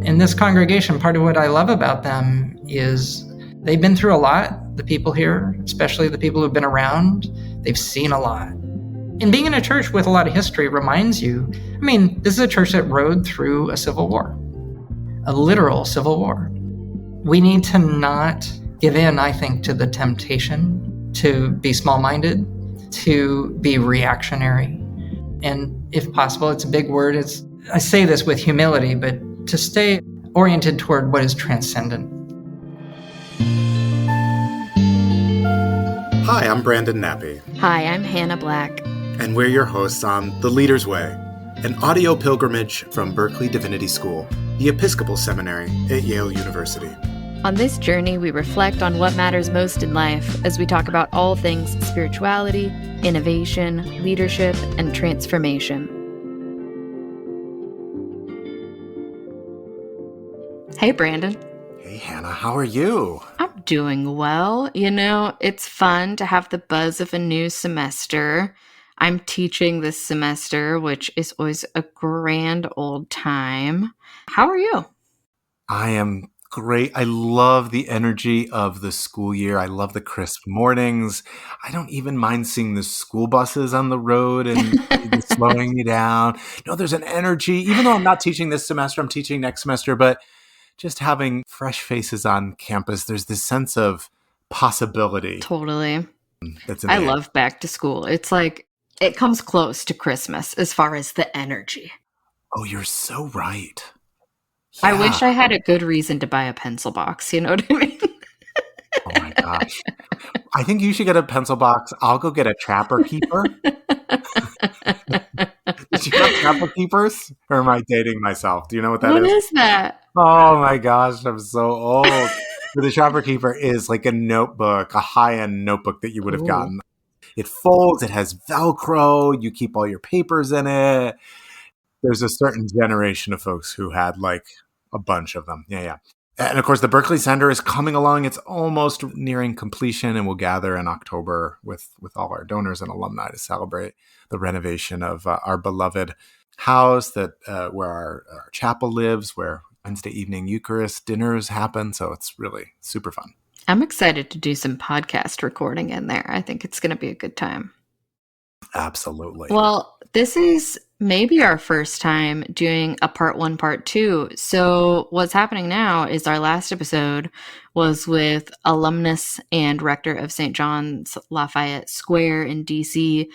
In this congregation, part of what I love about them is they've been through a lot, the people here, especially the people who've been around. They've seen a lot. And being in a church with a lot of history reminds you, this is a church that rode through a civil war, a literal civil war. We need to not give in, I think, to the temptation to be small-minded, to be reactionary. And if possible, it's a big word. I say this with humility, but to stay oriented toward what is transcendent. Hi, I'm Brandon Nappy. Hi, I'm Hannah Black. And we're your hosts on The Leader's Way, an audio pilgrimage from Berkeley Divinity School, the Episcopal Seminary at Yale University. On this journey, we reflect on what matters most in life as we talk about all things spirituality, innovation, leadership, and transformation. Hey, Brandon. Hey, Hannah. How are you? I'm doing well. It's fun to have the buzz of a new semester. I'm teaching this semester, which is always a grand old time. How are you? I am great. I love the energy of the school year. I love the crisp mornings. I don't even mind seeing the school buses on the road and slowing me down. No, there's an energy. Even though I'm not teaching this semester, I'm teaching next semester, but just having fresh faces on campus, there's this sense of possibility. Totally. I love back to school. It's like it comes close to Christmas as far as the energy. Oh, you're so right. Yeah. I wish I had a good reason to buy a pencil box. You know what I mean? Oh my gosh. I think you should get a pencil box. I'll go get a Trapper Keeper. Did you have Trapper Keepers? Or am I dating myself? Do you know what that is? What is that? Oh my gosh, I'm so old. But the Trapper Keeper is like a notebook, a high-end notebook that you would have gotten. It folds, it has Velcro, you keep all your papers in it. There's a certain generation of folks who had like a bunch of them. Yeah. And of course, the Berkeley Center is coming along. It's almost nearing completion, and we'll gather in October with all our donors and alumni to celebrate the renovation of our beloved house that where our chapel lives, where Wednesday evening Eucharist dinners happen. So it's really super fun. I'm excited to do some podcast recording in there. I think it's going to be a good time. Absolutely. Well, this is maybe our first time doing a part 1, part 2. So what's happening now is our last episode was with alumnus and rector of St. John's Lafayette Square in DC,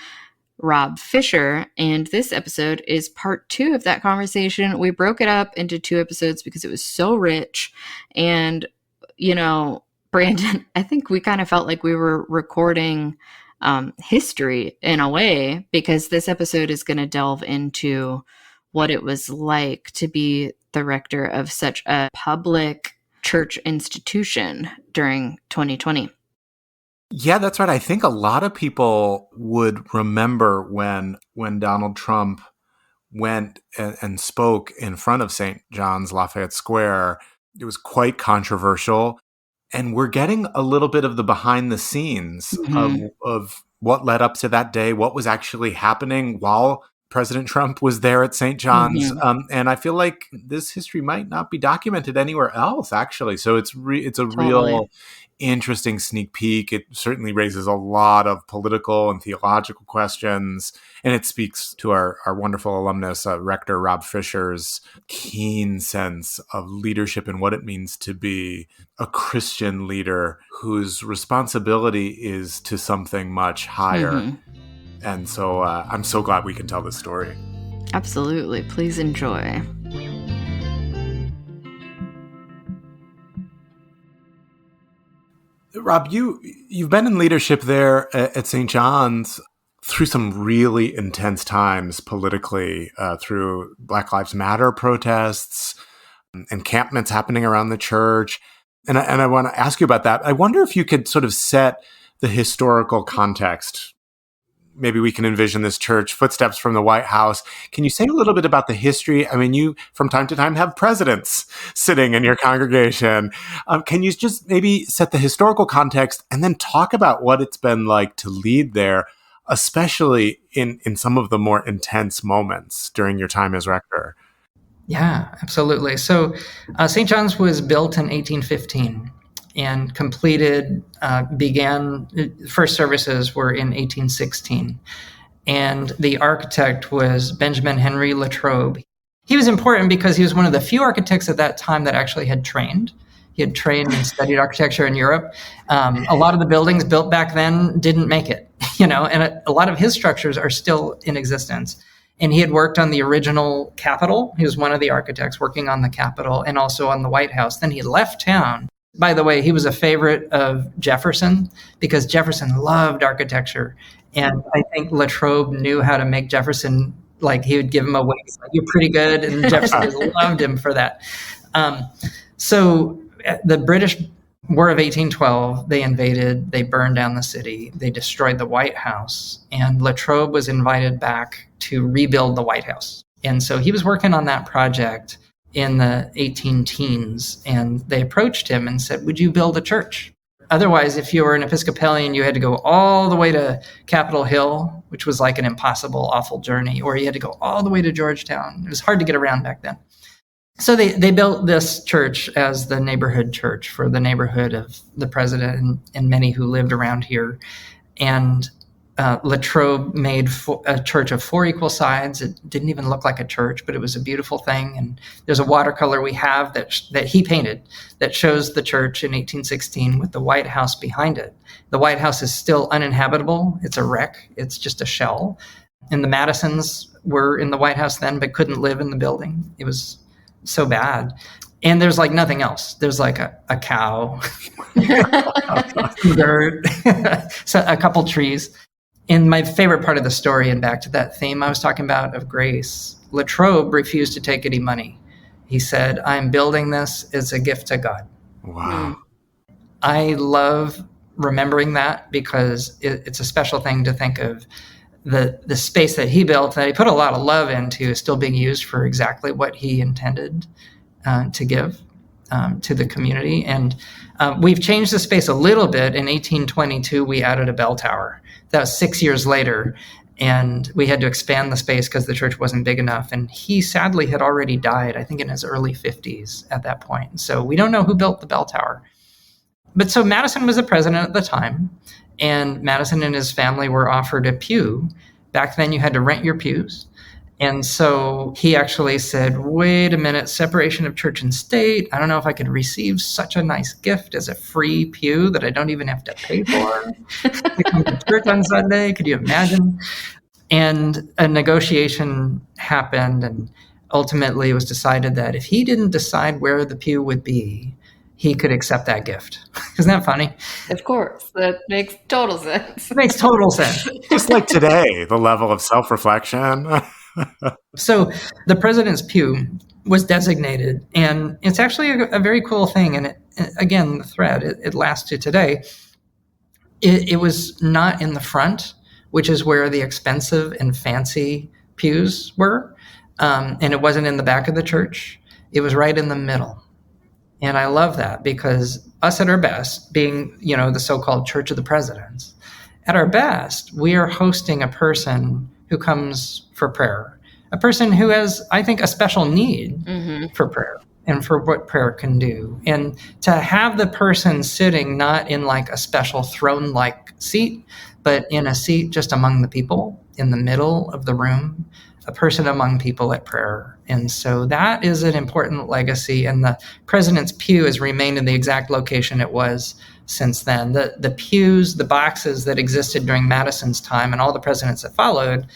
Rob Fisher. And this episode is part 2 of that conversation. We broke it up into 2 episodes because it was so rich. And, Brandon, I think we kind of felt like we were recording history in a way, because this episode is going to delve into what it was like to be the rector of such a public church institution during 2020. Yeah, that's right. I think a lot of people would remember when Donald Trump went and spoke in front of St. John's Lafayette Square. It was quite controversial. And we're getting a little bit of the behind the scenes of what led up to that day, what was actually happening while President Trump was there at St. John's. And I feel like this history might not be documented anywhere else, actually. So it's a real interesting sneak peek. It certainly raises a lot of political and theological questions. And it speaks to our wonderful alumnus, Rector Rob Fisher's keen sense of leadership and what it means to be a Christian leader whose responsibility is to something much higher. And so I'm so glad we can tell this story. Absolutely. Please enjoy. Rob, you've been in leadership there at St. John's through some really intense times politically, through Black Lives Matter protests, encampments happening around the church. And I want to ask you about that. I wonder if you could sort of set the historical context. Maybe we can envision this church, footsteps from the White House. Can you say a little bit about the history? I mean, you, from time to time, have presidents sitting in your congregation. Can you just maybe set the historical context and then talk about what it's been like to lead there, especially in some of the more intense moments during your time as rector? Yeah, absolutely. So St. John's was built in 1815 and first services were in 1816. And the architect was Benjamin Henry Latrobe. He was important because he was one of the few architects at that time that actually had trained. He had trained and studied architecture in Europe. A lot of the buildings built back then didn't make it, and a lot of his structures are still in existence. And he had worked on the original Capitol. He was one of the architects working on the Capitol and also on the White House. Then he left town. By the way, he was a favorite of Jefferson because Jefferson loved architecture. And I think Latrobe knew how to make Jefferson, like he would give him a wink, like, you're pretty good. And Jefferson loved him for that. So the British War of 1812, they invaded, they burned down the city, they destroyed the White House, and Latrobe was invited back to rebuild the White House. And so he was working on that project in the 18 teens, and they approached him and said, would you build a church? Otherwise, if you were an Episcopalian, you had to go all the way to Capitol Hill, which was like an impossible, awful journey, or you had to go all the way to Georgetown. It was hard to get around back then. So they built this church as the neighborhood church for the neighborhood of the president and many who lived around here. And Latrobe made a church of 4 equal sides. It didn't even look like a church, but it was a beautiful thing. And there's a watercolor we have that he painted that shows the church in 1816 with the White House behind it. The White House is still uninhabitable. It's a wreck. It's just a shell. And the Madisons were in the White House then, but couldn't live in the building. It was so bad. And there's like nothing else. There's like a cow, dirt, so a couple trees. And my favorite part of the story, and back to that theme I was talking about of grace, Latrobe refused to take any money. He said, I'm building this as a gift to God. Wow. I love remembering that because it's a special thing to think of. The space that he built, that he put a lot of love into, is still being used for exactly what he intended to give to the community. And we've changed the space a little bit. In 1822, we added a bell tower. That was 6 years later. And we had to expand the space because the church wasn't big enough. And he sadly had already died, I think in his early 50s at that point. So we don't know who built the bell tower. But so Madison was the president at the time. And Madison and his family were offered a pew. Back then, you had to rent your pews. And so he actually said, wait a minute, separation of church and state. I don't know if I could receive such a nice gift as a free pew that I don't even have to pay for to come to church on Sunday. Could you imagine? And a negotiation happened. And ultimately, it was decided that if he didn't decide where the pew would be, he could accept that gift. Isn't that funny? Of course. That makes total sense. It makes total sense. Just like today, the level of self-reflection. So the president's pew was designated, and it's actually a very cool thing. And again, the thread, it lasts to today. It was not in the front, which is where the expensive and fancy pews were. And it wasn't in the back of the church. It was right in the middle. And I love that because us at our best, being, the so-called Church of the Presidents, at our best, we are hosting a person who comes for prayer, a person who has, I think, a special need for prayer and for what prayer can do. And to have the person sitting not in like a special throne-like seat, but in a seat just among the people in the middle of the room, a person among people at prayer. And so that is an important legacy. And the president's pew has remained in the exact location it was since then. The pews, the boxes that existed during Madison's time and all the presidents that followed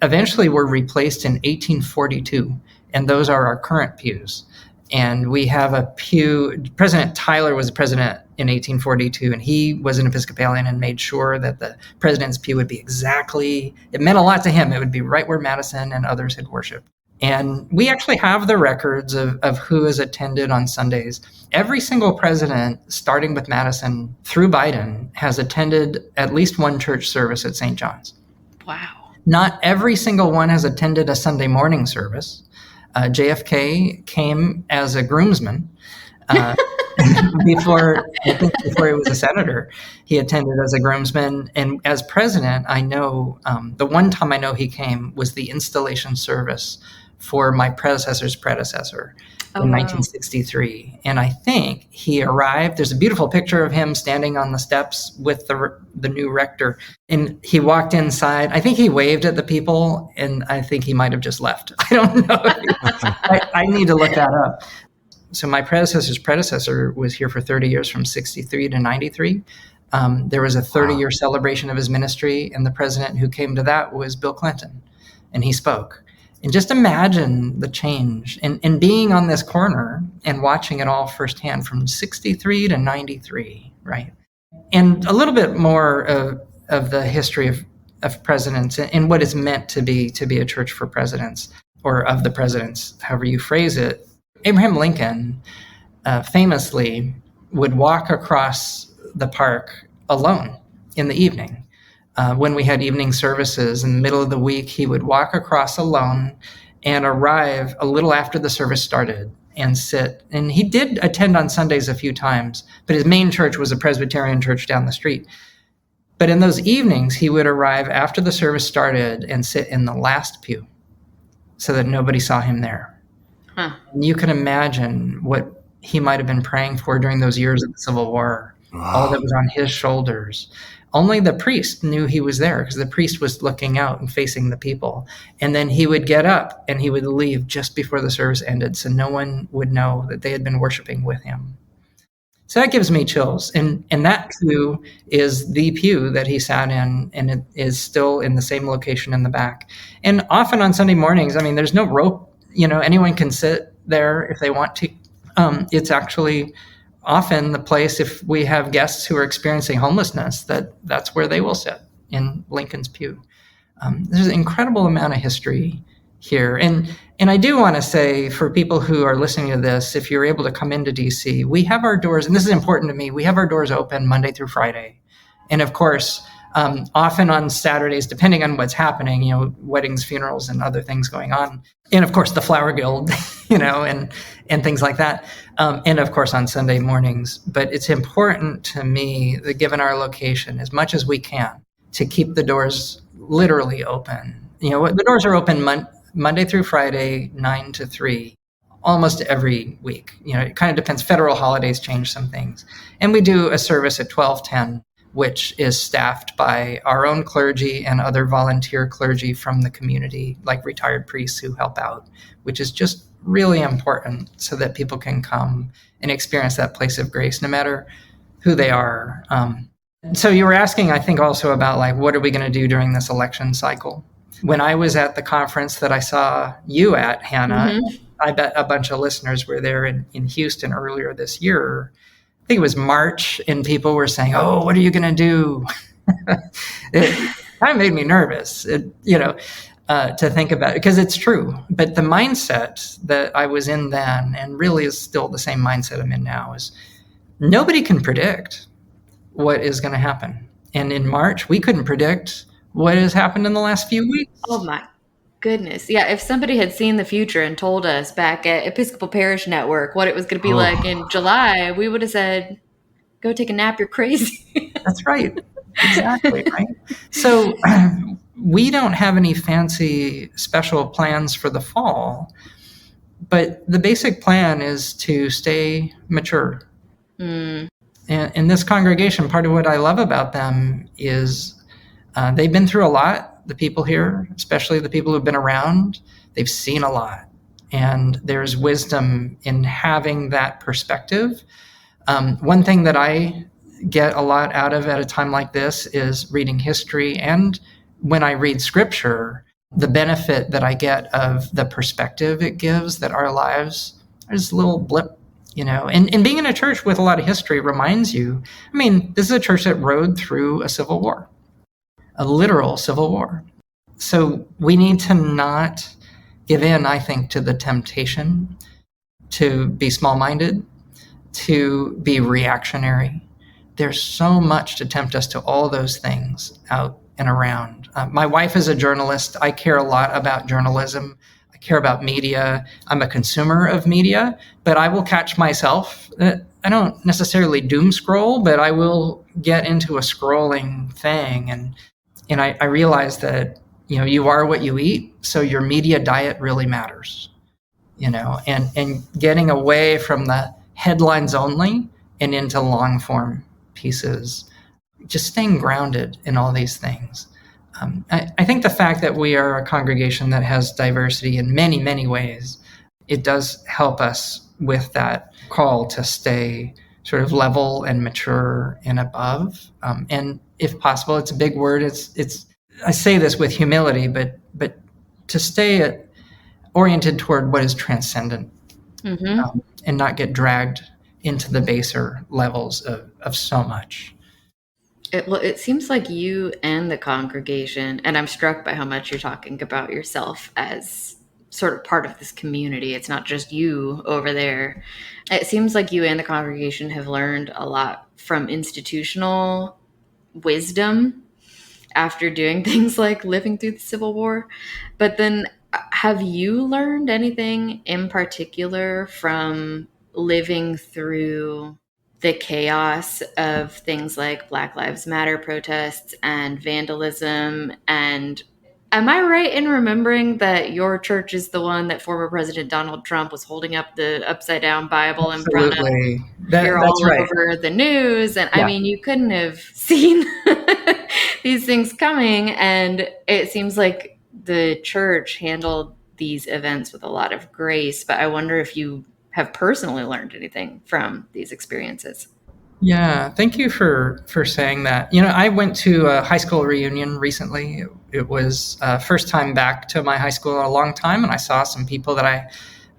eventually were replaced in 1842. And those are our current pews. And we have a pew. President Tyler was the president in 1842, and he was an Episcopalian and made sure that the president's pew would be it meant a lot to him. It would be right where Madison and others had worshiped. And we actually have the records of who has attended on Sundays. Every single president, starting with Madison through Biden, has attended at least one church service at St. John's. Wow. Not every single one has attended a Sunday morning service. JFK came as a groomsman before he was a senator. He attended as a groomsman, and as president, I know the one time I know he came was the installation service for my predecessor's predecessor Oh, in wow. 1963. And I think he arrived. There's a beautiful picture of him standing on the steps with the new rector. And he walked inside. I think he waved at the people, and I think he might have just left. I don't know. I need to look that up. So my predecessor's predecessor was here for 30 years, from 63 to 93. There was a 30-year celebration of his ministry, and the president who came to that was Bill Clinton, and he spoke. And just imagine the change, and being on this corner and watching it all firsthand from 63 to 93, right? And a little bit more of the history of presidents and what it's meant to be a church for presidents, or of the presidents, however you phrase it. Abraham Lincoln famously would walk across the park alone in the evening. When we had evening services in the middle of the week, he would walk across alone and arrive a little after the service started and sit. And he did attend on Sundays a few times, but his main church was a Presbyterian church down the street. But in those evenings, he would arrive after the service started and sit in the last pew so that nobody saw him there. Huh. And you can imagine what he might have been praying for during those years of the Civil War. Wow. All that was on his shoulders. Only the priest knew he was there, because the priest was looking out and facing the people. And then he would get up and he would leave just before the service ended, so no one would know that they had been worshiping with him. So that gives me chills. And that pew is the pew that he sat in, and it is still in the same location in the back. And often on Sunday mornings, I mean, there's no rope. Anyone can sit there if they want to. It's actually often the place, if we have guests who are experiencing homelessness, that's where they will sit, in Lincoln's pew. There's an incredible amount of history here. And I do want to say, for people who are listening to this, if you're able to come into DC, we have our doors, and this is important to me, we have our doors open Monday through Friday. And of course, often on Saturdays, depending on what's happening, weddings, funerals, and other things going on. And of course, the Flower Guild, and things like that. And of course, on Sunday mornings. But it's important to me that, given our location, as much as we can, to keep the doors literally open. The doors are open Monday through Friday, 9 to 3, almost every week. It kind of depends. Federal holidays change some things. And we do a service at 12:10, which is staffed by our own clergy and other volunteer clergy from the community, like retired priests who help out, which is just really important so that people can come and experience that place of grace, no matter who they are. So you were asking, I think, also about what are we going to do during this election cycle? When I was at the conference that I saw you at, Hannah, I bet a bunch of listeners were there in Houston earlier this year. I think it was March, and people were saying, "Oh, what are you going to do?" It kind of made me nervous, to think about it, because it's true. But the mindset that I was in then, and really is still the same mindset I'm in now, is nobody can predict what is going to happen. And in March, we couldn't predict what has happened in the last few weeks. Oh my goodness. Yeah, if somebody had seen the future and told us back at Episcopal Parish Network what it was going to be like in July, we would have said, go take a nap, you're crazy. That's right. Exactly, right? So we don't have any fancy special plans for the fall, but the basic plan is to stay mature. And in this congregation, part of what I love about them is they've been through a lot. The people here, especially the people who've been around, they've seen a lot. And there's wisdom in having that perspective. One thing that I get a lot out of at a time like this is reading history. And when I read scripture, the benefit that I get of the perspective it gives, that our lives are just a little blip, And being in a church with a lot of history reminds you, this is a church that rode through a civil war. A literal civil war. So we need to not give in, I think, to the temptation to be small-minded, to be reactionary. There's so much to tempt us to all those things out and around. My wife is a journalist. I care a lot about journalism. I care about media. I'm a consumer of media, but I will catch myself. I don't necessarily doom scroll, but I will get into a scrolling thing. And I realize that you are what you eat, so your media diet really matters, and getting away from the headlines only and into long form pieces, just staying grounded in all these things. I think the fact that we are a congregation that has diversity in many, many ways, it does help us with that call to stay sort of level and mature and above. And if possible, it's a big word. It's I say this with humility, but to stay oriented toward what is transcendent, and not get dragged into the baser levels of so much. It seems like you and the congregation, and I'm struck by how much you're talking about yourself as sort of part of this community. It's not just you over there. It seems like you and the congregation have learned a lot from institutional wisdom after doing things like living through the Civil War. But then have you learned anything in particular from living through the chaos of things like Black Lives Matter protests and vandalism? And am I right in remembering that your church is the one that former President Donald Trump was holding up the upside down Bible in front of? You're all right. over the news. And Yeah. I mean, you couldn't have seen these things coming. And it seems like the church handled these events with a lot of grace. But I wonder if you have personally learned anything from these experiences. Yeah, thank you for saying that. I went to a high school reunion recently. It was first time back to my high school in a long time, and I saw some people that I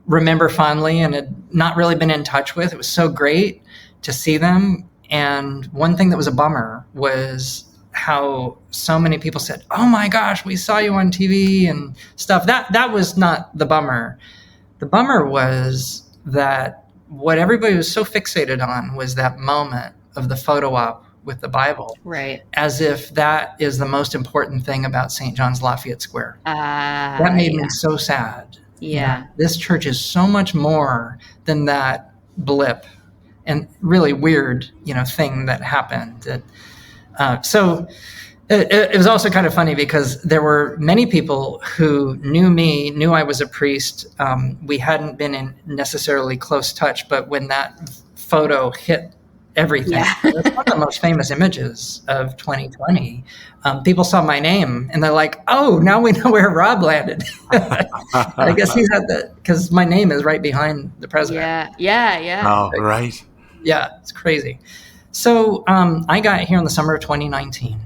remember fondly and had not really been in touch with. It was so great to see them. And one thing that was a bummer was how so many people said, "Oh my gosh, we saw you on TV," and stuff. That was not the bummer. The bummer was that what everybody was so fixated on was that moment of the photo op with the Bible. Right. As if that is the most important thing about St. John's Lafayette Square. That made me so sad. Yeah. This church is so much more than that blip and really weird, thing that happened. So it was also kind of funny because there were many people who knew I was a priest. We hadn't been in necessarily close touch, but when that photo hit everything, it's one of the most famous images of 2020. People saw my name and they're like, "Oh, now we know where Rob landed." I guess he's at because my name is right behind the president. Yeah. Oh, right. Yeah, it's crazy. So I got here in the summer of 2019.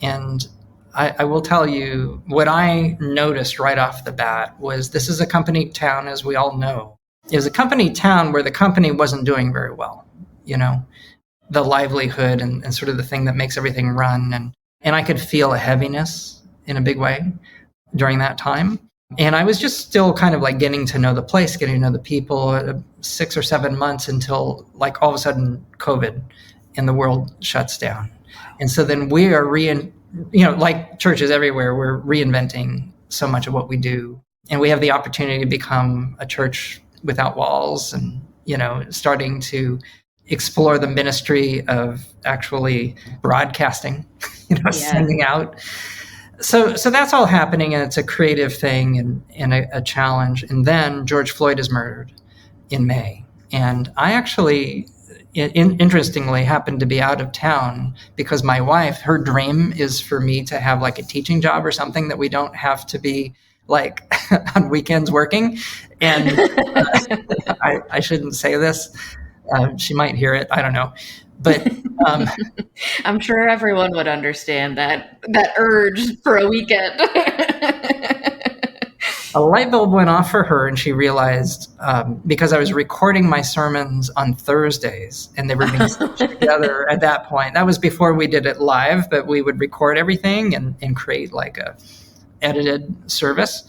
And I will tell you what I noticed right off the bat was this is a company town, as we all know. It was a company town where the company wasn't doing very well, the livelihood and sort of the thing that makes everything run. And I could feel a heaviness in a big way during that time. And I was just still kind of like getting to know the place, getting to know the people, 6 or 7 months until like all of a sudden COVID and the world shuts down. And so then we are like churches everywhere, we're reinventing so much of what we do. And we have the opportunity to become a church without walls and, starting to explore the ministry of actually broadcasting, sending out. So that's all happening, and it's a creative thing and a challenge. And then George Floyd is murdered in May. And I actually... interestingly happened to be out of town because my wife, her dream is for me to have like a teaching job or something that we don't have to be like on weekends working. And I shouldn't say this. She might hear it. I don't know. But I'm sure everyone would understand that urge for a weekend. A light bulb went off for her, and she realized because I was recording my sermons on Thursdays, and they were being stitched together at that point. That was before we did it live, but we would record everything and create like a edited service.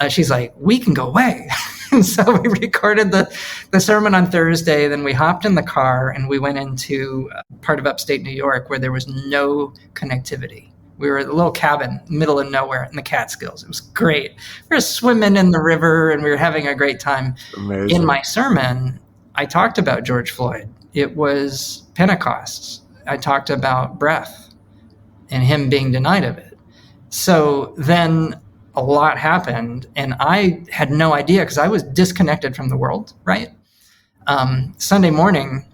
She's like, "We can go away." And so we recorded the sermon on Thursday. Then we hopped in the car and we went into part of upstate New York where there was no connectivity. We were at a little cabin, middle of nowhere in the Catskills. It was great. We were swimming in the river and we were having a great time. Amazing. In my sermon, I talked about George Floyd. It was Pentecost. I talked about breath and him being denied of it. So then a lot happened, and I had no idea because I was disconnected from the world, right? Sunday morning,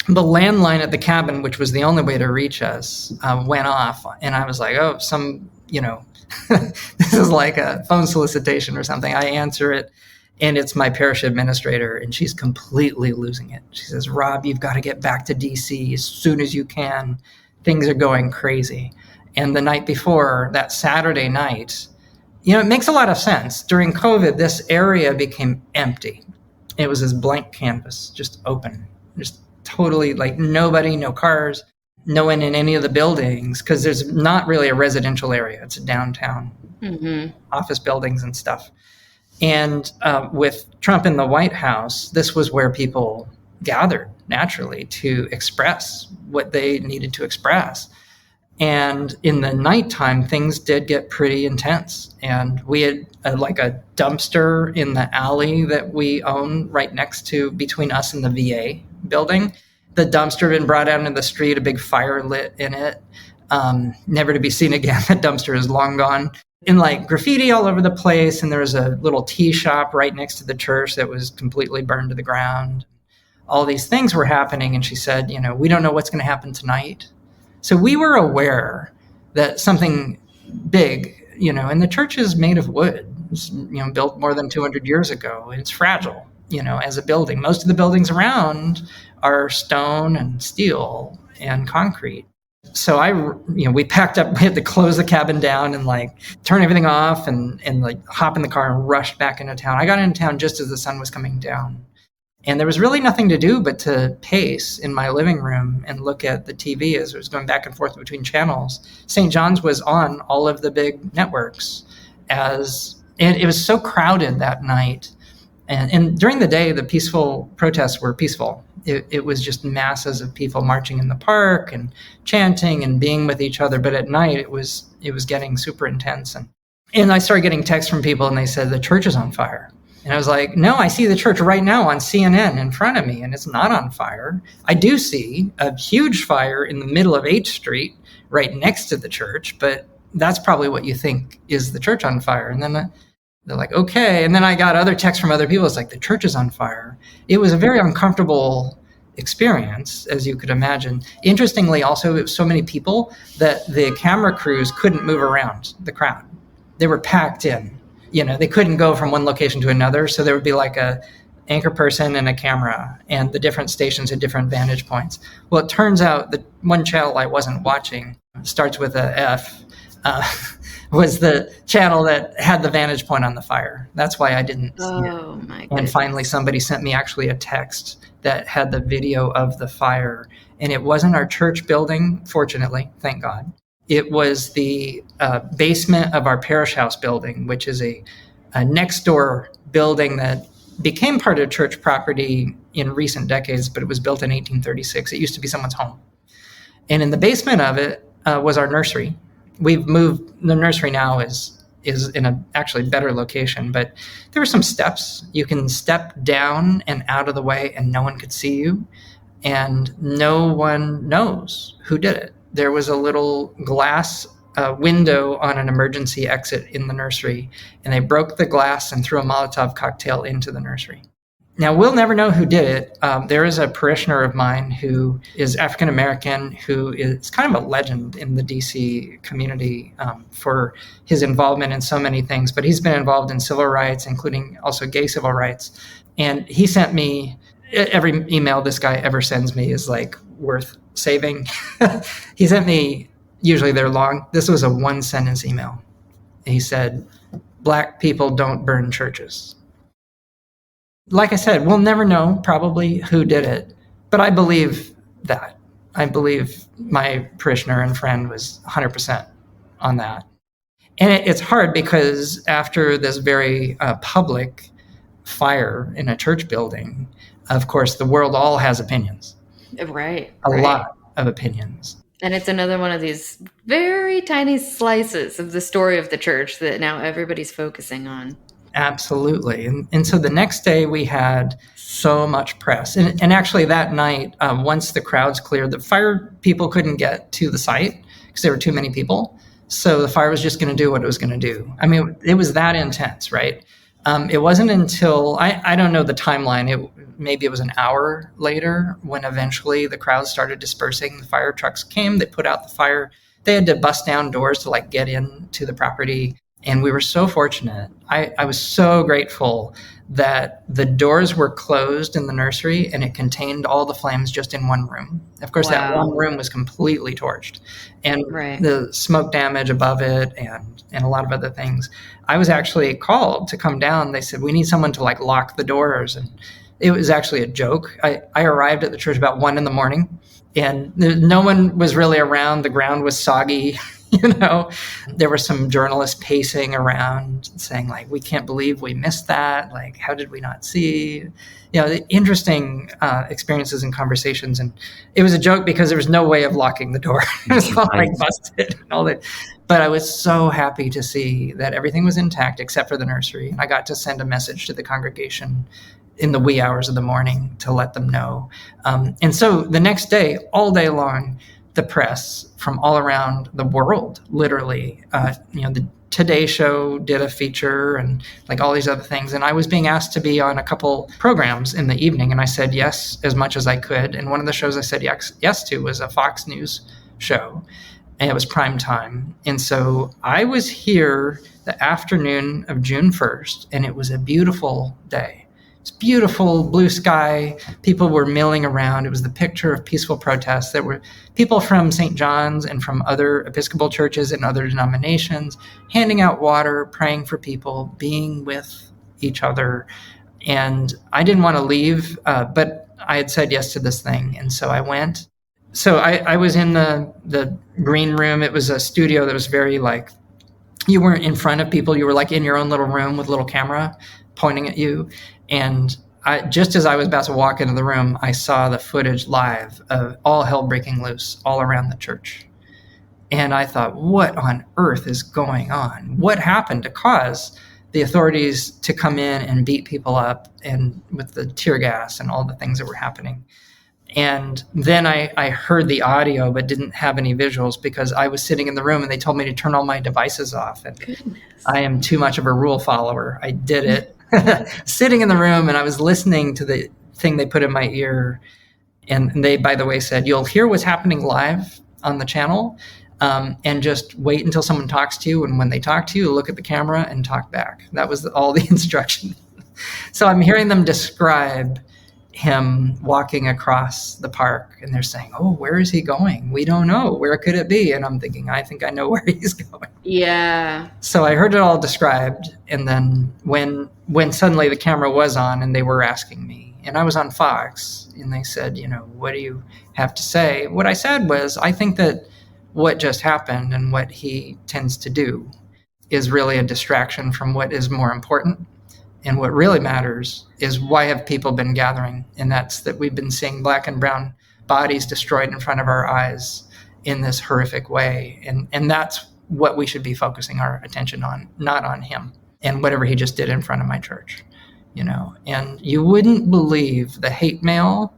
the landline at the cabin, which was the only way to reach us, went off. And I was like, oh, this is like a phone solicitation or something. I answer it, and it's my parish administrator, and she's completely losing it. She says, Rob, you've got to get back to DC as soon as you can. Things are going crazy. And the night before, that Saturday night, it makes a lot of sense. During COVID, this area became empty. It was this blank canvas, just open, just totally like nobody, no cars, no one in any of the buildings, because there's not really a residential area. It's a downtown, office buildings and stuff. And with Trump in the White House, this was where people gathered naturally to express what they needed to express. And in the nighttime, things did get pretty intense. And we had like a dumpster in the alley that we own right next to, between us and the VA building. The dumpster had been brought out into the street, a big fire lit in it, never to be seen again. That dumpster is long gone. And like graffiti all over the place. And there was a little tea shop right next to the church that was completely burned to the ground. All these things were happening. And she said, we don't know what's going to happen tonight. So we were aware that something big, and the church is made of wood. It's, built more than 200 years ago. It's fragile, as a building. Most of the buildings around are stone and steel and concrete. So we packed up, we had to close the cabin down and like turn everything off and like hop in the car and rush back into town. I got into town just as the sun was coming down. And there was really nothing to do but to pace in my living room and look at the TV as it was going back and forth between channels. St. John's was on all of the big networks and it was so crowded that night. And during the day, the peaceful protests were peaceful. It was just masses of people marching in the park and chanting and being with each other. But at night, it was getting super intense. And I started getting texts from people and they said, the church is on fire. And I was like, no, I see the church right now on CNN in front of me, and it's not on fire. I do see a huge fire in the middle of H Street right next to the church, but that's probably what you think is the church on fire. And then they're like, okay. And then I got other texts from other people. It's like, the church is on fire. It was a very uncomfortable experience, as you could imagine. Interestingly, also, it was so many people that the camera crews couldn't move around the crowd. They were packed in. They couldn't go from one location to another. So there would be like a anchor person and a camera, and the different stations had different vantage points. Well, it turns out that one channel I wasn't watching, starts with a F, was the channel that had the vantage point on the fire. That's why I didn't see it. Oh my goodness. And finally, somebody sent me actually a text that had the video of the fire. And it wasn't our church building, fortunately, thank God. It was the basement of our parish house building, which is a next door building that became part of church property in recent decades, but it was built in 1836. It used to be someone's home. And in the basement of it was our nursery. We've moved, the nursery now is in a actually better location, but there were some steps. You can step down and out of the way and no one could see you. And no one knows who did it. There was a little glass window on an emergency exit in the nursery, and they broke the glass and threw a Molotov cocktail into the nursery. Now, we'll never know who did it. There is a parishioner of mine who is African-American, who is kind of a legend in the DC community for his involvement in so many things, but he's been involved in civil rights, including also gay civil rights. And he sent me, every email this guy ever sends me is like worth saving. He sent me, usually they're long. This was a 1-sentence email. He said, "Black people don't burn churches." Like I said, we'll never know probably who did it, but I believe that. I believe my parishioner and friend was 100% on that. And it's hard because after this very public fire in a church building, of course, the world all has opinions. Right. A lot of opinions. And it's another one of these very tiny slices of the story of the church that now everybody's focusing on. Absolutely. And so the next day we had so much press. And actually that night, once the crowds cleared, the fire people couldn't get to the site because there were too many people. So the fire was just going to do what it was going to do. I mean, it was that intense, right? It wasn't until, I don't know the timeline, maybe it was an hour later when eventually the crowd started dispersing. The fire trucks came, they put out the fire. They had to bust down doors to like get into the property. And we were so fortunate. I was so grateful that the doors were closed in the nursery and it contained all the flames just in one room. Of course, that one room was completely torched, and the smoke damage above it and a lot of other things. I was actually called to come down. They said, we need someone to like lock the doors. And it was actually a joke. I arrived at the church about 1 a.m. and no one was really around. The ground was soggy. There were some journalists pacing around saying like, we can't believe we missed that. Like, how did we not see? The interesting experiences and conversations. And it was a joke because there was no way of locking the door. It was all like busted and all that. But I was so happy to see that everything was intact except for the nursery. I got to send a message to the congregation in the wee hours of the morning to let them know. And so the next day, all day long, the press from all around the world, literally, the Today Show did a feature and like all these other things. And I was being asked to be on a couple programs in the evening. And I said yes, as much as I could. And one of the shows I said yes to was a Fox News show. And it was prime time. And so I was here the afternoon of June 1st, and it was a beautiful day. It's beautiful blue sky. People were milling around. It was the picture of peaceful protests. There were people from St. John's and from other Episcopal churches and other denominations handing out water, praying for people, being with each other. And I didn't want to leave, but I had said yes to this thing. And so I went. So I was in the green room. It was a studio that was very like, you weren't in front of people. You were like in your own little room with a little camera pointing at you. And just as I was about to walk into the room, I saw the footage live of all hell breaking loose all around the church. And I thought, what on earth is going on? What happened to cause the authorities to come in and beat people up and with the tear gas and all the things that were happening? And then I heard the audio but didn't have any visuals because I was sitting in the room and they told me to turn all my devices off. And goodness. I am too much of a rule follower. I did it. Sitting in the room, and I was listening to the thing they put in my ear. And they, by the way, said, you'll hear what's happening live on the channel, and just wait until someone talks to you. And when they talk to you, look at the camera and talk back. That was all the instruction. So I'm hearing them describe him walking across the park, and they're saying, oh, where is he going? We don't know. Where could it be? And I'm thinking, I think I know where he's going. Yeah. So I heard it all described. And then when suddenly the camera was on and they were asking me, and I was on Fox, and they said, what do you have to say? What I said was, I think that what just happened and what he tends to do is really a distraction from what is more important. And what really matters is, why have people been gathering? And that's that we've been seeing Black and brown bodies destroyed in front of our eyes in this horrific way. And that's what we should be focusing our attention on, not on him and whatever he just did in front of my church, And you wouldn't believe the hate mail,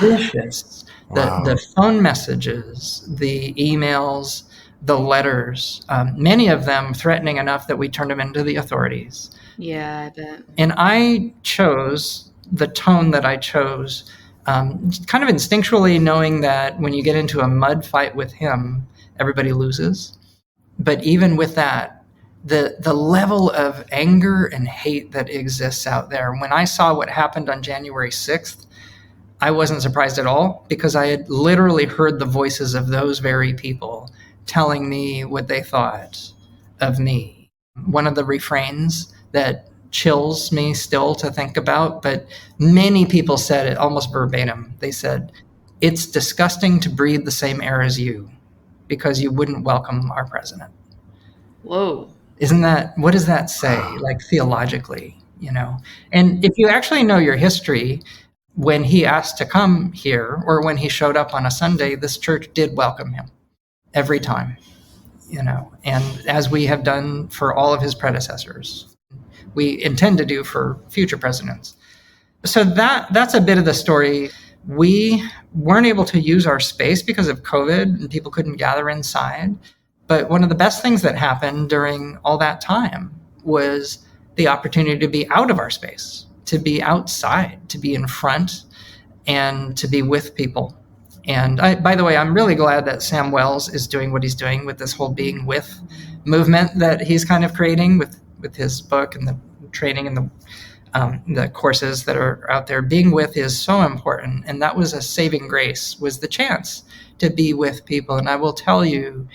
vicious, the phone messages, the emails, the letters, many of them threatening enough that we turned them into the authorities. Yeah, I bet. And I chose the tone that I chose, kind of instinctually, knowing that when you get into a mud fight with him, everybody loses. But even with that, the level of anger and hate that exists out there, when I saw what happened on January 6th, I wasn't surprised at all, because I had literally heard the voices of those very people telling me what they thought of me. One of the refrains that chills me still to think about, but many people said it almost verbatim. They said, it's disgusting to breathe the same air as you because you wouldn't welcome our president. Whoa. What does that say, like theologically, And if you actually know your history, when he asked to come here or when he showed up on a Sunday, this church did welcome him every time, and as we have done for all of his predecessors. We intend to do for future presidents. So that's a bit of the story. We weren't able to use our space because of COVID and people couldn't gather inside. But one of the best things that happened during all that time was the opportunity to be out of our space, to be outside, to be in front, and to be with people. And by the way, I'm really glad that Sam Wells is doing what he's doing with this whole being with movement that he's kind of creating with his book and the training and the courses that are out there. Being with is so important. And that was a saving grace, was the chance to be with people. And I will tell you,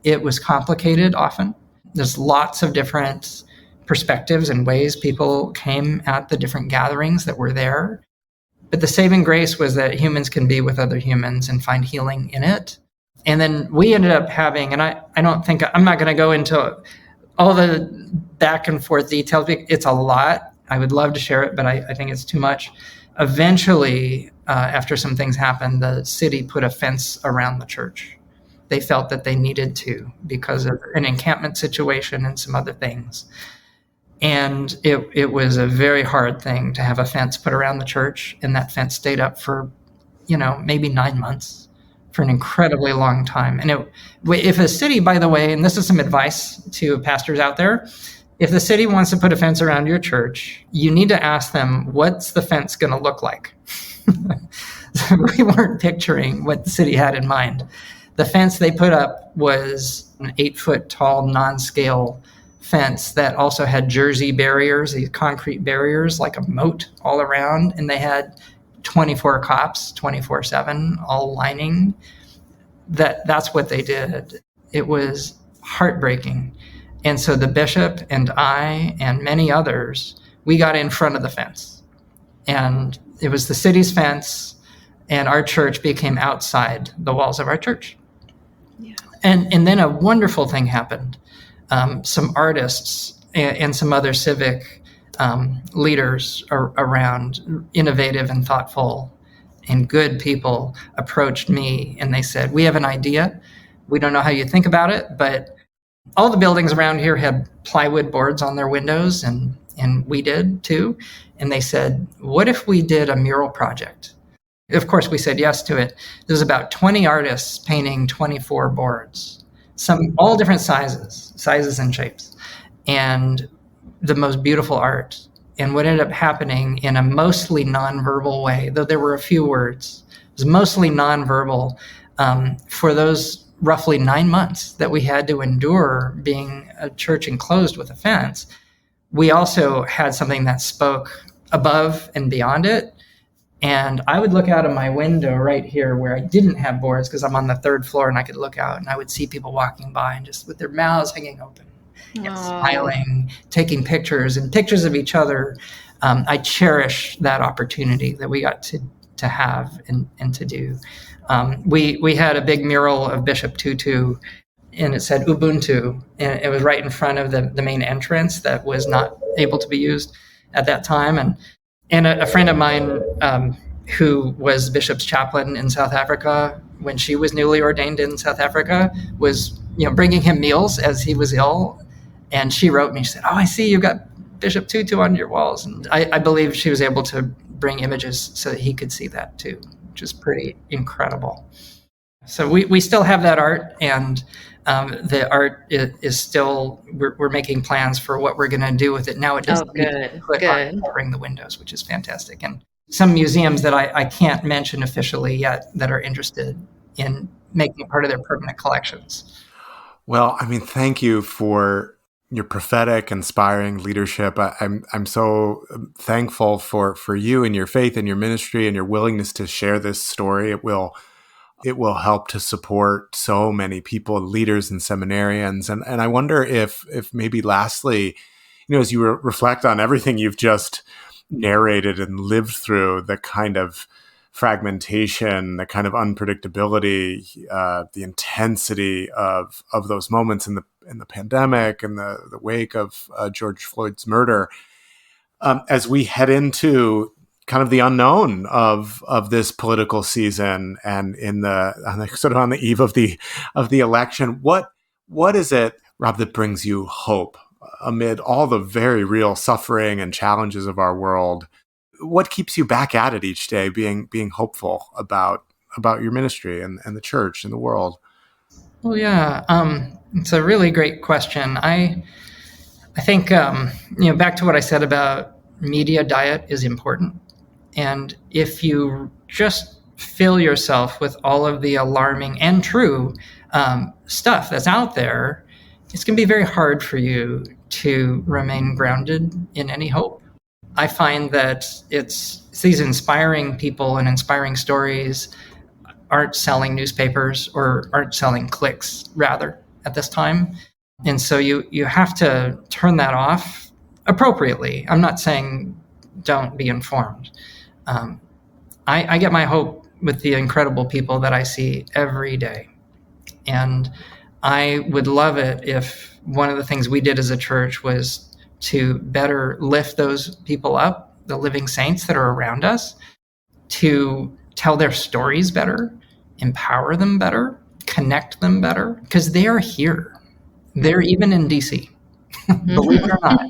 it was complicated often. There's lots of different perspectives and ways people came at the different gatherings that were there. But the saving grace was that humans can be with other humans and find healing in it. And then we ended up having, and I'm not going to go into all the back and forth details. It's a lot. I would love to share it, but I think it's too much. Eventually, after some things happened, the city put a fence around the church. They felt that they needed to because of an encampment situation and some other things. And it was a very hard thing to have a fence put around the church, and that fence stayed up for, maybe 9 months, for an incredibly long time. And if a city, by the way, and this is some advice to pastors out there, if the city wants to put a fence around your church, you need to ask them, what's the fence going to look like? We weren't picturing what the city had in mind. The fence they put up was an 8-foot tall non-scale fence that also had jersey barriers, these concrete barriers, like a moat all around. And they had 24 cops, 24/7, all lining. That's what they did. It was heartbreaking. And so the bishop and I and many others, we got in front of the fence. And it was the city's fence, and our church became outside the walls of our church. Yeah. And then a wonderful thing happened. Some artists and some other civic leaders around, innovative and thoughtful and good people, approached me, and they said, we have an idea. We don't know how you think about it, but all the buildings around here had plywood boards on their windows, and we did too. And they said, what if we did a mural project? Of course, we said yes to it. There's about 20 artists painting 24 boards, some all different sizes and shapes, and the most beautiful art. And what ended up happening, in a mostly nonverbal way, though there were a few words, it was mostly nonverbal, for those roughly 9 months that we had to endure being a church enclosed with a fence. We also had something that spoke above and beyond it. And I would look out of my window right here where I didn't have boards, because I'm on the 3rd floor, and I could look out and I would see people walking by and just with their mouths hanging open and smiling, taking pictures and pictures of each other. I cherish that opportunity that we got to have and to do. We had a big mural of Bishop Tutu, and it said Ubuntu, and it was right in front of the main entrance that was not able to be used at that time. And a friend of mine who was Bishop's chaplain in South Africa when she was newly ordained in South Africa was bringing him meals as he was ill. And she wrote me, she said, I see you got Bishop Tutu on your walls. And I believe she was able to bring images so that he could see that too, which is pretty incredible. So we still have that art, and the art is still, we're making plans for what we're going to do with it. Now it doesn't need to put on covering the windows, which is fantastic. And some museums that I can't mention officially yet that are interested in making it part of their permanent collections. Well, I mean, thank you for your prophetic, inspiring leadership. I'm so thankful for you and your faith and your ministry and your willingness to share this story. It will help to support so many people, leaders and seminarians. And I wonder if maybe lastly, as you reflect on everything you've just narrated and lived through, the kind of fragmentation, the kind of unpredictability, the intensity of those moments in the pandemic and the wake of George Floyd's murder, as we head into kind of the unknown of this political season, and on the eve of the election, what is it, Rob, that brings you hope amid all the very real suffering and challenges of our world? What keeps you back at it each day, being hopeful about your ministry and the church and the world? Well, yeah, it's a really great question. I think back to what I said about media diet is important, and if you just fill yourself with all of the alarming and true stuff that's out there, it's going to be very hard for you to remain grounded in any hope. I find that it's these inspiring people and inspiring stories aren't selling newspapers or aren't selling clicks, rather, at this time. And so you have to turn that off appropriately. I'm not saying don't be informed. Um, I get my hope with the incredible people that I see every day. And I would love it if one of the things we did as a church was to better lift those people up, the living saints that are around us, to tell their stories better, empower them better, connect them better, because they are here. They're even in DC, believe it or not.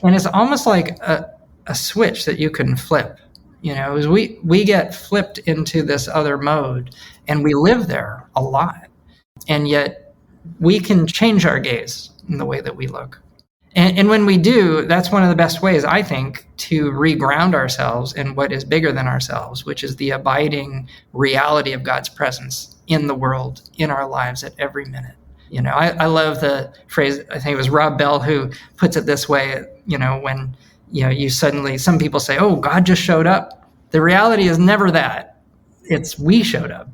And it's almost like a switch that you can flip. As we get flipped into this other mode, and we live there a lot, and yet we can change our gaze in the way that we look. And when we do, that's one of the best ways, I think, to reground ourselves in what is bigger than ourselves, which is the abiding reality of God's presence in the world, in our lives at every minute. I love the phrase, I think it was Rob Bell who puts it this way, when you suddenly, some people say, oh, God just showed up. The reality is never that. It's we showed up,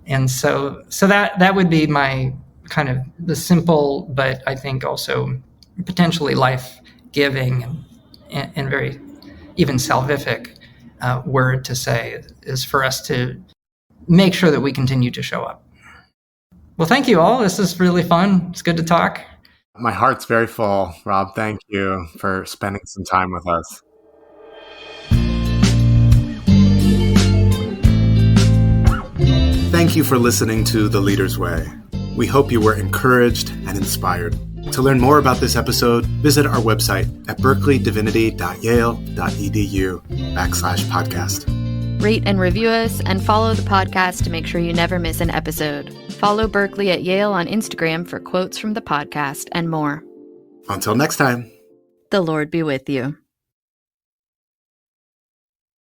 And so that would be my kind of the simple, but I think also potentially life-giving and very even salvific word to say is for us to make sure that we continue to show up. Well, thank you all. This is really fun. It's good to talk. My heart's very full, Rob. Thank you for spending some time with us. Thank you for listening to The Leader's Way. We hope you were encouraged and inspired. To learn more about this episode, visit our website at berkeleydivinity.yale.edu/podcast. Rate and review us and follow the podcast to make sure you never miss an episode. Follow Berkeley at Yale on Instagram for quotes from the podcast and more. Until next time. The Lord be with you.